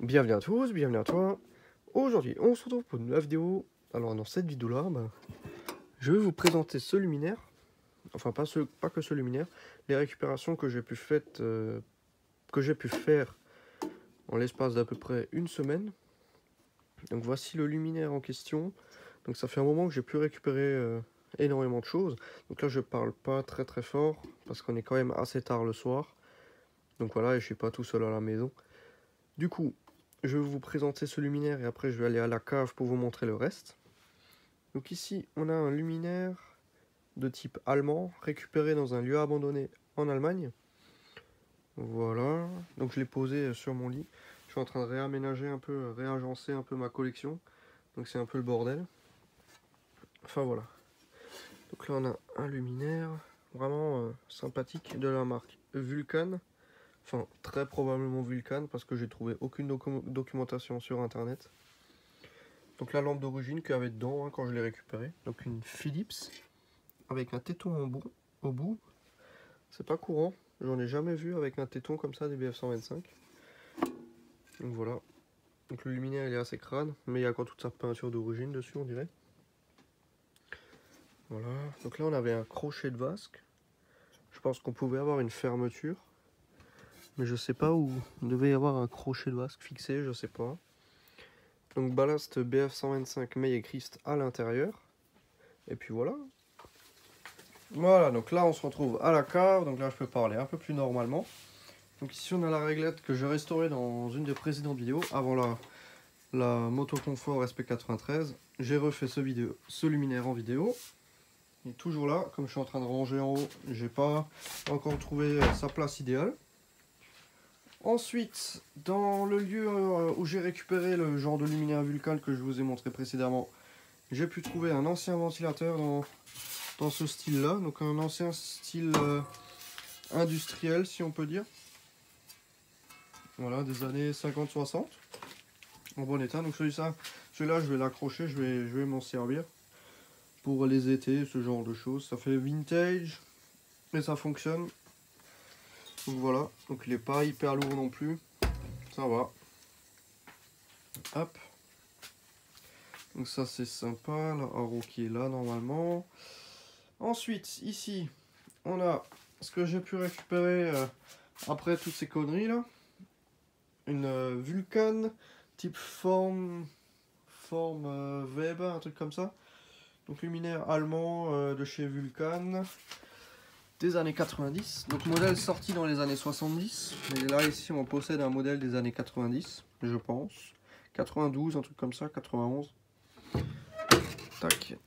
Bienvenue à tous, bienvenue à toi. Aujourd'hui, on se retrouve pour une nouvelle vidéo. Alors, dans cette vidéo-là, je vais vous présenter ce luminaire. Enfin, pas que ce luminaire. Les récupérations que j'ai pu faire en l'espace d'à peu près une semaine. Donc, voici le luminaire en question. Donc, ça fait un moment que j'ai pu récupérer énormément de choses. Donc là, je parle pas très très fort parce qu'on est quand même assez tard le soir. Donc voilà, et je suis pas tout seul à la maison. Du coup, je vais vous présenter ce luminaire et après je vais aller à la cave pour vous montrer le reste. Donc ici, on a un luminaire de type allemand récupéré dans un lieu abandonné en Allemagne. Voilà, donc je l'ai posé sur mon lit. Je suis en train de réaménager un peu, réagencer un peu ma collection. Donc c'est un peu le bordel. Enfin voilà. Donc là on a un luminaire vraiment sympathique de la marque Vulcan. Enfin très probablement Vulcan parce que j'ai trouvé aucune documentation sur internet. Donc la lampe d'origine qu'il y avait dedans quand je l'ai récupérée. Donc une Philips avec un téton au bout. C'est pas courant. J'en ai jamais vu avec un téton comme ça des BF125. Donc voilà. Donc le luminaire il est assez crade. Mais il y a encore toute sa peinture d'origine dessus on dirait. Voilà. Donc là on avait un crochet de vasque. Je pense qu'on pouvait avoir une fermeture. Mais je sais pas où il devait y avoir un crochet de vasque fixé, je sais pas. Donc ballast BF125 May et Christ à l'intérieur. Et puis voilà. Voilà, donc là on se retrouve à la cave, donc là je peux parler un peu plus normalement. Donc ici on a la réglette que j'ai restaurée dans une des précédentes vidéos, avant la Moto Confort SP93. J'ai refait ce luminaire en vidéo. Il est toujours là, comme je suis en train de ranger en haut, j'ai pas encore trouvé sa place idéale. Ensuite, dans le lieu où j'ai récupéré le genre de luminaire Vulcan que je vous ai montré précédemment, j'ai pu trouver un ancien ventilateur dans ce style là, donc un ancien style industriel si on peut dire. Voilà, des années 50-60 en bon état. Donc celui-là je vais l'accrocher, je vais m'en servir pour les étés, ce genre de choses. Ça fait vintage mais ça fonctionne. Donc voilà, donc il n'est pas hyper lourd non plus, ça va. Hop, donc ça c'est sympa, la haro qui est là normalement. Ensuite ici on a ce que j'ai pu récupérer après toutes ces conneries là, une Vulcan type forme Weber, un truc comme ça. Donc luminaire allemand de chez Vulcan des années 90. Donc modèle sorti dans les années 70. Et là ici on possède un modèle des années 90, je pense. 92, un truc comme ça, 91. Tac.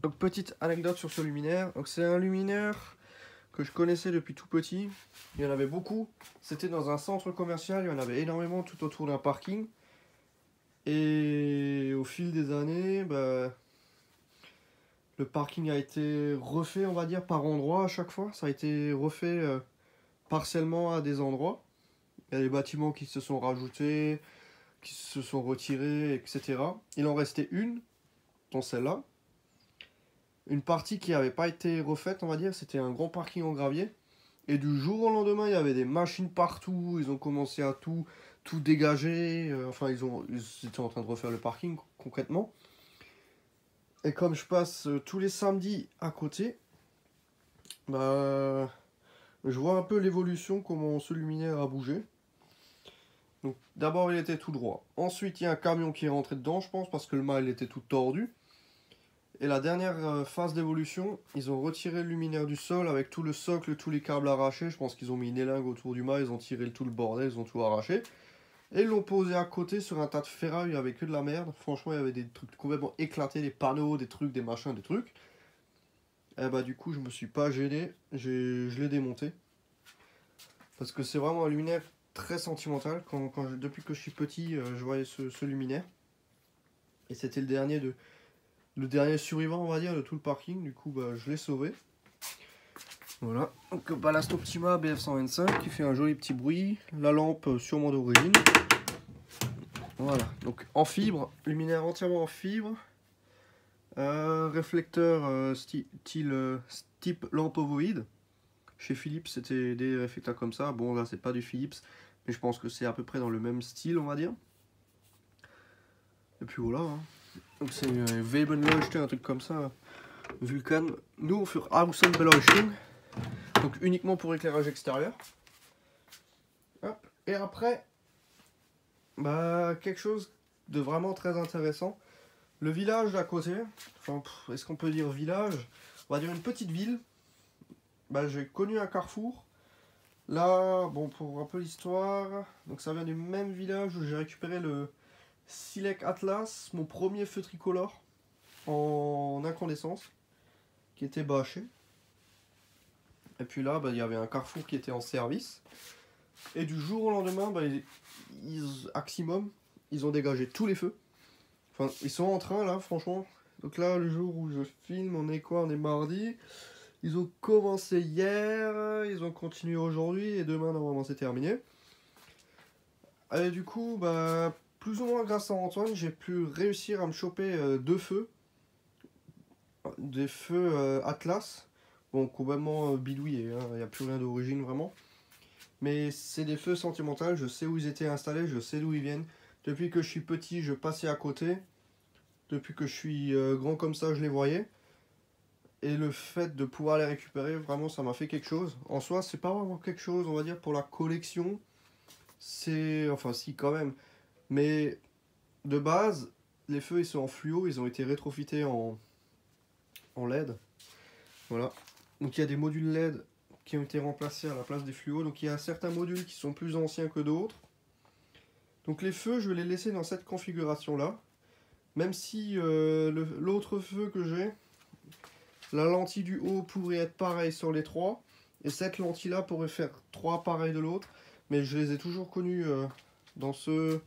Donc petite anecdote sur ce luminaire. Donc c'est un luminaire que je connaissais depuis tout petit. Il y en avait beaucoup. C'était dans un centre commercial, il y en avait énormément tout autour d'un parking. Et au fil des années, le parking a été refait, on va dire, par endroits à chaque fois. Ça a été refait partiellement à des endroits. Il y a des bâtiments qui se sont rajoutés, qui se sont retirés, etc. Il en restait une, dans celle-là. Une partie qui n'avait pas été refaite, on va dire, c'était un grand parking en gravier. Et du jour au lendemain, il y avait des machines partout. Ils ont commencé à tout dégager. Enfin, ils étaient en train de refaire le parking, concrètement. Et comme je passe tous les samedis à côté, je vois un peu l'évolution, comment ce luminaire a bougé. Donc d'abord il était tout droit. Ensuite il y a un camion qui est rentré dedans, je pense, parce que le mât il était tout tordu. Et la dernière phase d'évolution, ils ont retiré le luminaire du sol avec tout le socle, tous les câbles arrachés. Je pense qu'ils ont mis une élingue autour du mât, ils ont tiré tout le bordel, ils ont tout arraché. Et ils l'ont posé à côté sur un tas de ferraille, il n'y avait que de la merde. Franchement, il y avait des trucs complètement éclatés, des panneaux, des trucs, des machins, des trucs. Et du coup, je me suis pas gêné, je l'ai démonté. Parce que c'est vraiment un luminaire très sentimental. Depuis que je suis petit, je voyais ce luminaire. Et c'était le dernier survivant, on va dire, de tout le parking. Du coup, je l'ai sauvé. Voilà. Donc, Ballast Optima BF125 qui fait un joli petit bruit. La lampe sûrement d'origine. Voilà. Donc en fibre, luminaire entièrement en fibre. Réflecteur type lampe ovoïde. Chez Philips, c'était des réflecteurs comme ça. Bon, là, c'est pas du Philips. mais je pense que c'est à peu près dans le même style, on va dire. Et puis voilà, hein. Donc c'est Webenleuchte, un truc comme ça, Vulcan. Nous für Außenbeleuchtung, donc uniquement pour éclairage extérieur. Hop. Et après, bah, quelque chose de vraiment très intéressant. Le village d'à côté, enfin, est-ce qu'on peut dire village? On va dire une petite ville. Bah, j'ai connu un carrefour. Là, bon, pour un peu l'histoire, donc ça vient du même village où j'ai récupéré le Silek Atlas, mon premier feu tricolore en incandescence, qui était bâché. Et puis là, bah, il y avait un carrefour qui était en service. Et du jour au lendemain, bah, Aximum, ils ont dégagé tous les feux. Enfin, ils sont en train là, franchement. Donc là, le jour où je filme, on est quoi? On est mardi. Ils ont commencé hier, ils ont continué aujourd'hui et demain, normalement, c'est terminé. Et du coup, bah, plus ou moins grâce à Antoine, j'ai pu réussir à me choper 2 feux. Des feux Atlas. Bon, complètement bidouillés, hein, il n'y a plus rien d'origine vraiment. Mais c'est des feux sentimentaux, je sais où ils étaient installés, je sais d'où ils viennent. Depuis que je suis petit, je passais à côté. Depuis que je suis grand comme ça, je les voyais. Et le fait de pouvoir les récupérer, vraiment, ça m'a fait quelque chose. En soi, c'est pas vraiment quelque chose, on va dire, pour la collection. C'est... Enfin, si, quand même. Mais, de base, les feux, ils sont en fluo, ils ont été rétrofités en LED. Voilà. Donc, il y a des modules LED qui ont été remplacés à la place des fluos. Donc, il y a certains modules qui sont plus anciens que d'autres. Donc, les feux, je vais les laisser dans cette configuration-là. Même si l'autre feu que j'ai, la lentille du haut pourrait être pareille sur les 3. Et cette lentille là pourrait faire 3 pareils de l'autre. Mais je les ai toujours connus dans cette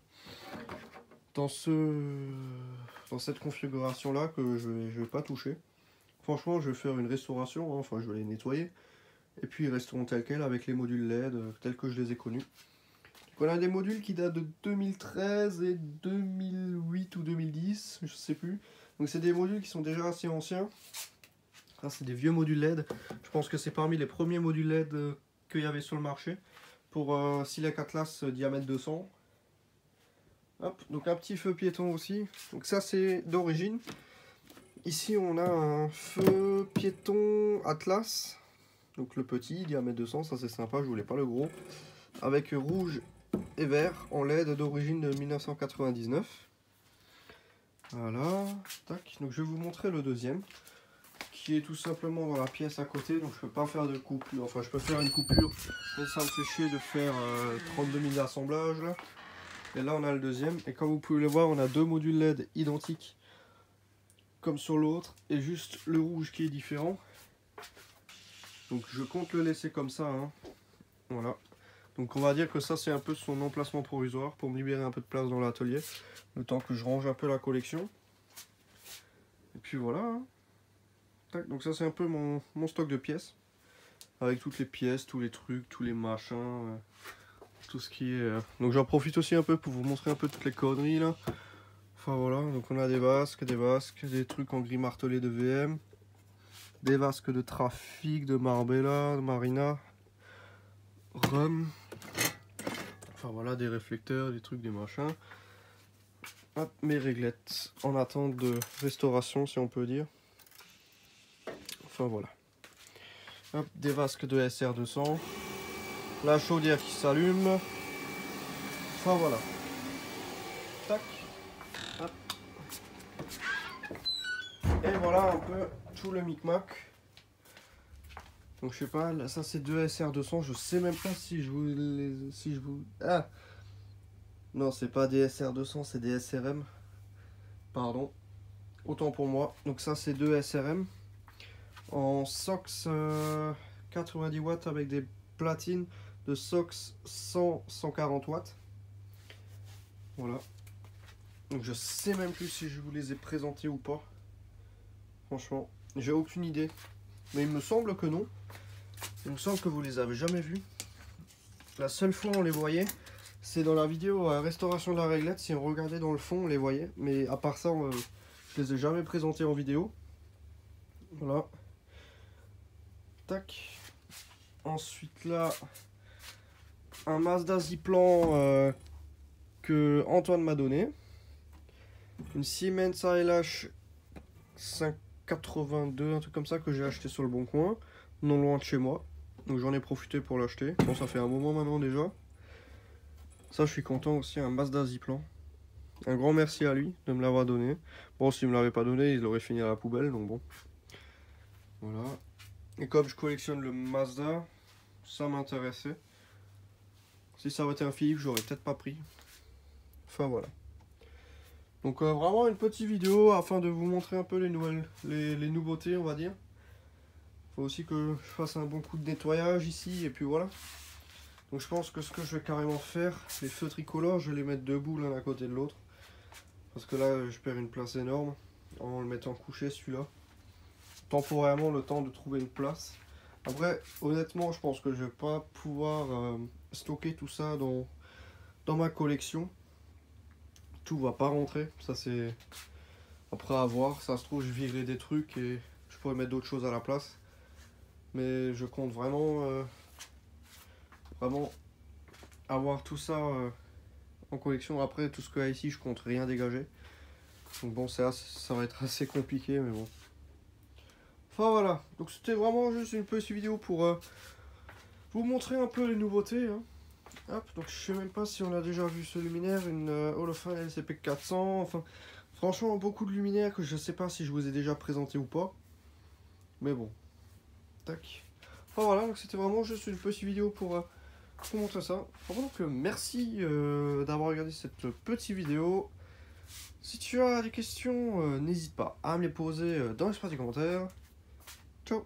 configuration là que je vais pas toucher. Franchement, je vais faire une restauration, hein, enfin je vais les nettoyer. Et puis ils resteront tels quels avec les modules LED tels que je les ai connus. Donc, on a des modules qui datent de 2013 et 2008 ou 2010, je sais plus. Donc c'est des modules qui sont déjà assez anciens. Ça, c'est des vieux modules LED. Je pense que c'est parmi les premiers modules LED qu'il y avait sur le marché. Pour Silek Atlas diamètre 200. Hop, donc un petit feu piéton aussi. Donc ça, c'est d'origine. Ici, on a un feu piéton Atlas. Donc le petit, diamètre 200, ça c'est sympa, je voulais pas le gros. Avec rouge et vert en LED d'origine de 1999. Voilà, tac. Donc je vais vous montrer le deuxième, qui est tout simplement dans la pièce à côté, donc je peux pas faire de coupure, enfin je peux faire une coupure, mais ça me fait chier de faire 32 000 assemblages là. Et là on a le deuxième, et comme vous pouvez le voir, on a deux modules LED identiques, comme sur l'autre, et juste le rouge qui est différent. Donc je compte le laisser comme ça, hein. Voilà. Donc on va dire que ça c'est un peu son emplacement provisoire, pour me libérer un peu de place dans l'atelier, le temps que je range un peu la collection. Et puis voilà, hein. Donc ça c'est un peu mon stock de pièces, avec toutes les pièces, tous les trucs, tous les machins, tout ce qui est... Donc j'en profite aussi un peu pour vous montrer un peu toutes les conneries là. Enfin voilà, donc on a des vasques, des trucs en gris martelé de VM, des vasques de trafic, de Marbella, de Marina, Rhum. Enfin voilà, des réflecteurs, des trucs, des machins. Hop, mes réglettes en attente de restauration si on peut dire. Enfin voilà. Hop, des vasques de SR200. La chaudière qui s'allume. Enfin voilà. Tac. Hop. Et voilà un peu tout le micmac. Donc je sais pas, là, ça c'est deux SR200. Je sais même pas si je vous... Ah non, c'est pas des SR200, c'est des SRM. Pardon. Autant pour moi. Donc ça c'est deux SRM. En SOX 90 watts avec des platines de SOX 140 watts. Voilà. Donc je sais même plus si je vous les ai présentés ou pas. Franchement, j'ai aucune idée. Mais il me semble que non. Il me semble que vous les avez jamais vus. La seule fois où on les voyait, c'est dans la vidéo restauration de la réglette. Si on regardait dans le fond, on les voyait. Mais à part ça, je les ai jamais présentés en vidéo. Voilà. Tac. Ensuite là, un Mazda Ziplan que Antoine m'a donné. Une Siemens ALH 582, un truc comme ça que j'ai acheté sur le Bon Coin, non loin de chez moi. Donc j'en ai profité pour l'acheter. Bon, ça fait un moment maintenant déjà. Ça, je suis content aussi, un Mazda Ziplan. Un grand merci à lui de me l'avoir donné. Bon, s'il me l'avait pas donné, il aurait fini à la poubelle, donc bon. Voilà. Et comme je collectionne le Mazda, ça m'intéressait. Si ça avait été un Philippe, j'aurais peut-être pas pris. Enfin voilà. Donc vraiment une petite vidéo afin de vous montrer un peu les nouvelles, les nouveautés, on va dire. Faut aussi que je fasse un bon coup de nettoyage ici et puis voilà. Donc je pense que ce que je vais carrément faire, les feux tricolores, je vais les mettre debout l'un à côté de l'autre. Parce que là, je perds une place énorme en le mettant couché celui-là. Temporairement, le temps de trouver une place. Après, honnêtement, je pense que je vais pas pouvoir stocker tout ça dans ma collection. Tout va pas rentrer, ça c'est après à voir. Ça se trouve, je virerai des trucs et je pourrais mettre d'autres choses à la place. Mais je compte vraiment avoir tout ça en collection. Après, tout ce qu'il y a ici, je compte rien dégager. Donc bon, ça va être assez compliqué, mais bon. Enfin voilà, donc c'était vraiment juste une petite vidéo pour vous montrer un peu les nouveautés. Hein. Hop, donc je sais même pas si on a déjà vu ce luminaire, une Holophane LCP 400. Enfin, franchement, beaucoup de luminaires que je sais pas si je vous ai déjà présenté ou pas. Mais bon, tac. Enfin voilà, donc c'était vraiment juste une petite vidéo pour vous montrer ça. Enfin, donc merci d'avoir regardé cette petite vidéo. Si tu as des questions, n'hésite pas à me les poser dans l'espace des commentaires. Ciao.